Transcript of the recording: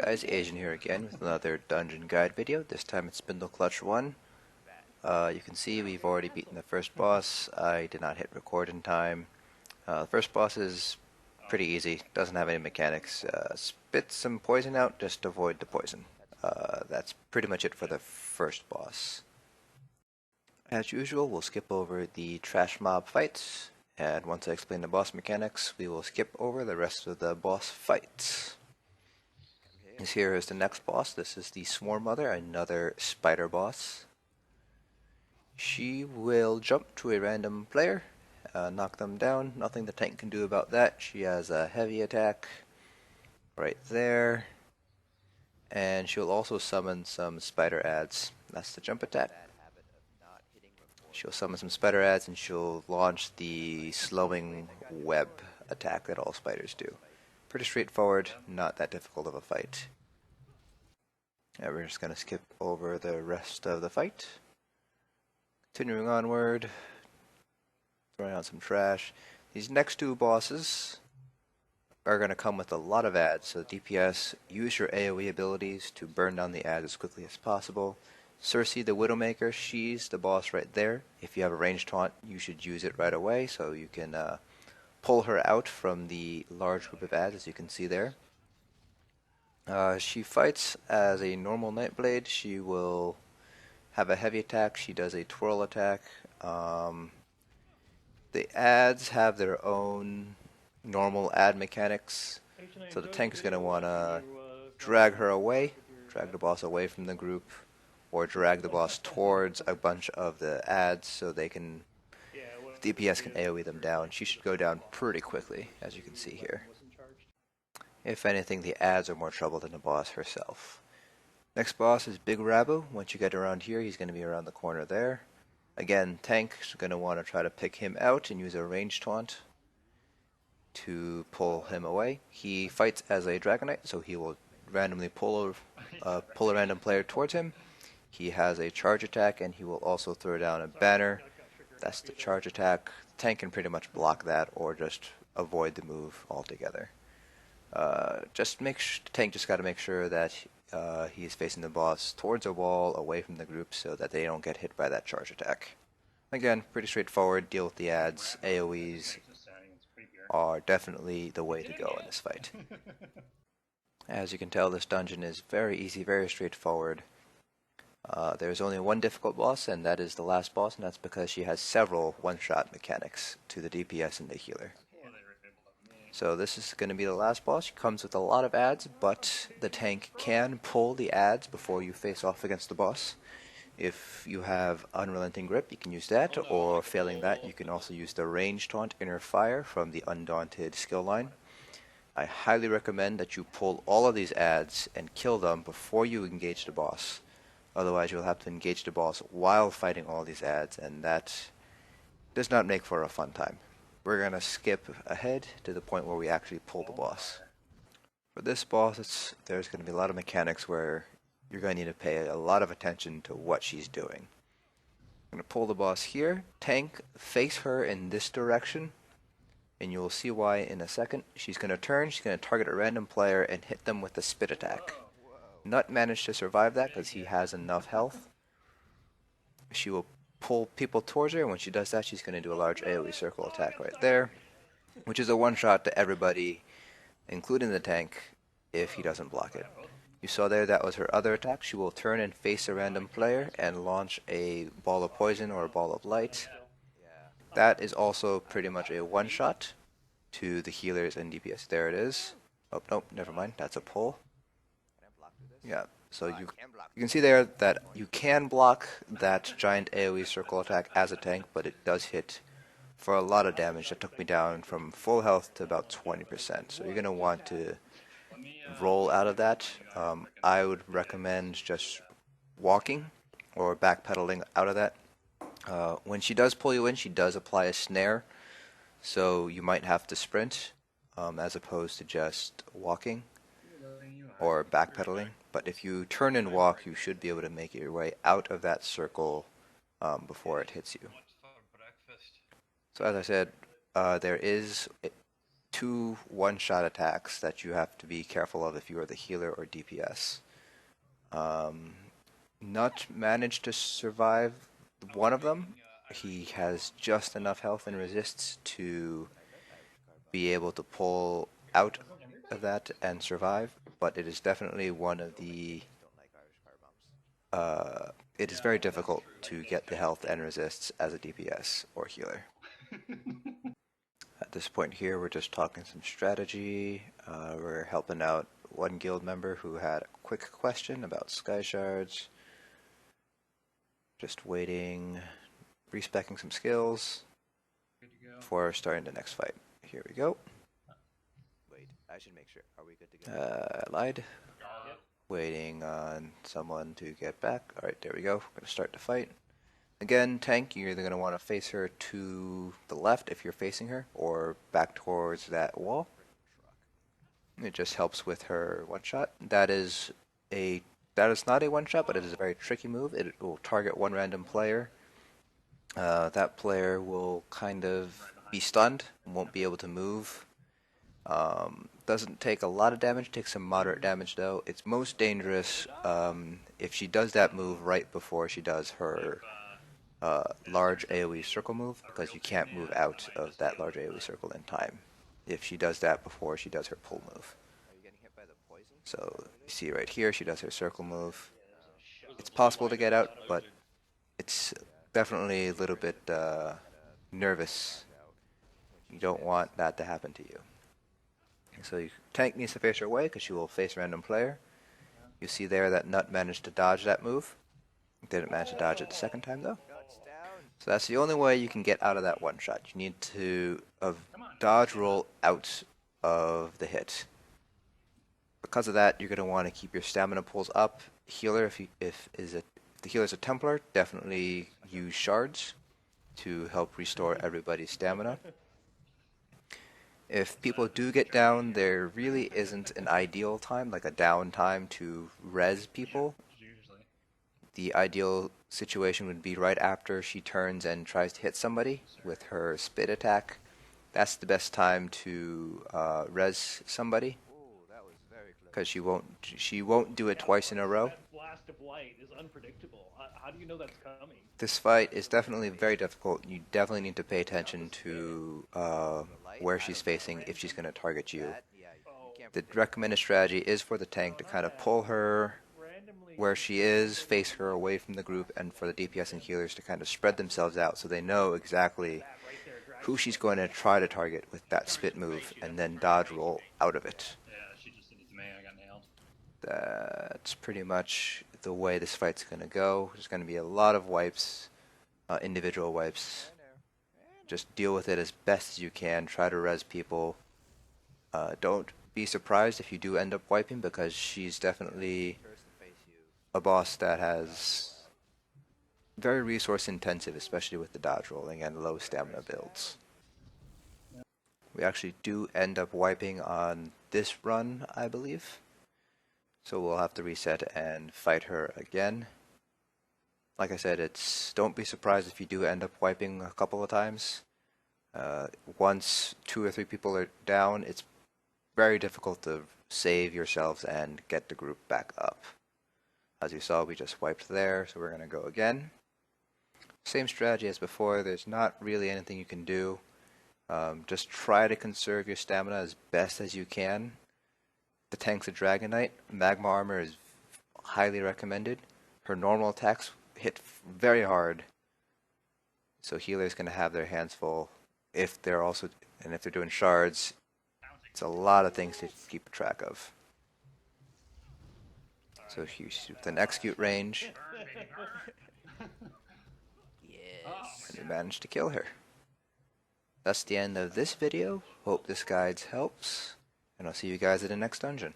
guys, Asian here again with another dungeon guide video. This time it's Spindleclutch 1. You can see we've already beaten the first boss. I did not hit record in time. The first boss is pretty easy, doesn't have any mechanics. Spit some poison out, just avoid the poison. That's pretty much it for the first boss. As usual, we'll skip over the trash mob fights, and once I explain the boss mechanics, we will skip over the rest of the boss fights. Here is the next boss. This is the Swarm Mother, another spider boss. She will jump to a random player, knock them down. Nothing the tank can do about that. She has a heavy attack right there. And she'll also summon some spider adds. That's the jump attack. She'll summon some spider adds and she'll launch the slowing web attack that all spiders do. Pretty straightforward, not that difficult of a fight. Yeah, we're just going to skip over the rest of the fight. Continuing onward, throwing out some trash. These next two bosses are going to come with a lot of adds, so DPS, use your AoE abilities to burn down the adds as quickly as possible. Cerise the Widowmaker, she's the boss right there. If you have a ranged taunt, you should use it right away so you can pull her out from the large group of adds, as you can see there. She fights as a normal Nightblade. She will have a heavy attack. She does a twirl attack. The adds have their own normal add mechanics, so the tank is going to want to drag her away, drag the boss away from the group, or drag the boss towards a bunch of the adds so they can DPS can AoE them down. She should go down pretty quickly, as you can see here. If anything, the adds are more trouble than the boss herself. Next boss is Big Rabbu. Once you get around here, he's going to be around the corner there. Again, tank's going to want to try to pick him out and use a ranged taunt to pull him away. He fights as a Dragonite, so he will randomly pull a random player towards him. He has a charge attack, and he will also throw down a banner. That's the charge attack. The tank can pretty much block that or just avoid the move altogether. The tank just got to make sure that he is facing the boss towards a wall, away from the group, so that they don't get hit by that charge attack. Again, pretty straightforward. Deal with the adds. AoEs are definitely the way to go in this fight. As you can tell, this dungeon is very easy, very straightforward. There's only one difficult boss, and that is the last boss, and that's because she has several one-shot mechanics to the DPS and the healer. So this is going to be the last boss. She comes with a lot of adds, but the tank can pull the adds before you face off against the boss. If you have Unrelenting Grip, you can use that, or failing that, you can also use the ranged taunt Inner Fire from the Undaunted skill line. I highly recommend that you pull all of these adds and kill them before you engage the boss. Otherwise, you'll have to engage the boss while fighting all these adds, and that does not make for a fun time. We're going to skip ahead to the point where we actually pull the boss. For this boss, there's going to be a lot of mechanics where you're going to need to pay a lot of attention to what she's doing. I'm going to pull the boss here. Tank, face her in this direction, and you'll see why in a second. She's going to turn, she's going to target a random player and hit them with a spit attack. Nut managed to survive that because he has enough health. She will pull people towards her, and when she does that, she's going to do a large AoE circle attack right there, which is a one-shot to everybody, including the tank, if he doesn't block it. You saw there that was her other attack. She will turn and face a random player and launch a ball of poison or a ball of light. That is also pretty much a one-shot to the healers and DPS. There it is. Oh, nope, never mind. That's a pull. Yeah, so you can see there that you can block that giant AoE circle attack as a tank, but it does hit for a lot of damage. That took me down from full health to about 20%. So you're going to want to roll out of that. I would recommend just walking or backpedaling out of that. When she does pull you in, she does apply a snare, so you might have to sprint as opposed to just walking or backpedaling. But if you turn and walk, you should be able to make your way out of that circle before it hits you. So as I said, there is two one-shot attacks that you have to be careful of if you are the healer or DPS. Nut managed to survive one of them. He has just enough health and resists to be able to pull out of that and survive, but it is definitely one of the it is very difficult to get the health and resists as a DPS or healer. At this point here, we're just talking some strategy. We're helping out one guild member who had a quick question about sky shards. Just waiting, respecking some skills before starting the next fight. Here we go. Wait, I should make sure. Are we good to go? I lied. Waiting on someone to get back. Alright, there we go. We're going to start the fight. Again, tank, you're either going to want to face her to the left if you're facing her, or back towards that wall. It just helps with her one-shot. That is not a one-shot, but it is a very tricky move. It will target one random player. That player will kind of be stunned and won't be able to move. Doesn't take a lot of damage, takes some moderate damage though. It's most dangerous if she does that move right before she does her large AoE circle move, because you can't move out of that large AoE circle in time if she does that before she does her pull move. So you see right here, she does her circle move. It's possible to get out, but it's definitely a little bit nervous. You don't want that to happen to you. So tank needs to face her away because she will face a random player. You see there that Nut managed to dodge that move. Didn't manage to dodge it the second time though. So that's the only way you can get out of that one shot. You need to dodge roll out of the hit. Because of that, you're going to want to keep your stamina pulls up. Healer, if the healer's a Templar, definitely use shards to help restore everybody's stamina. If people do get down, there really isn't an ideal time, like a down time to res people. The ideal situation would be right after she turns and tries to hit somebody with her spit attack. That's the best time to res somebody, because she won't do it twice in a row. That blast of light is unpredictable. How do you know that's coming? This fight is definitely very difficult. You definitely need to pay attention to where she's facing if she's going to target you. The recommended strategy is for the tank to kind of pull her where she is, face her away from the group, and for the DPS and healers to kind of spread themselves out so they know exactly who she's going to try to target with that spit move, and then dodge roll out of it. That's pretty much the way this fight's going to go. There's going to be a lot of wipes, individual wipes. Just deal with it as best as you can. Try to res people. Don't be surprised if you do end up wiping, because she's definitely a boss that has very resource intensive, especially with the dodge rolling and low stamina builds. We actually do end up wiping on this run, I believe. So we'll have to reset and fight her again. Like I said, don't be surprised if you do end up wiping a couple of times. Once 2 or 3 people are down, it's very difficult to save yourselves and get the group back up. As you saw, we just wiped there, so we're going to go again. Same strategy as before. There's not really anything you can do. Just try to conserve your stamina as best as you can. The tank's a Dragon Knight. Magma armor is highly recommended. Her normal attacks hit very hard, so healers going to have their hands full. If they're doing shards, it's a lot of things to keep track of. So he's within execute range, and we managed to kill her. That's the end of this video. Hope this guide helps, and I'll see you guys at the next dungeon.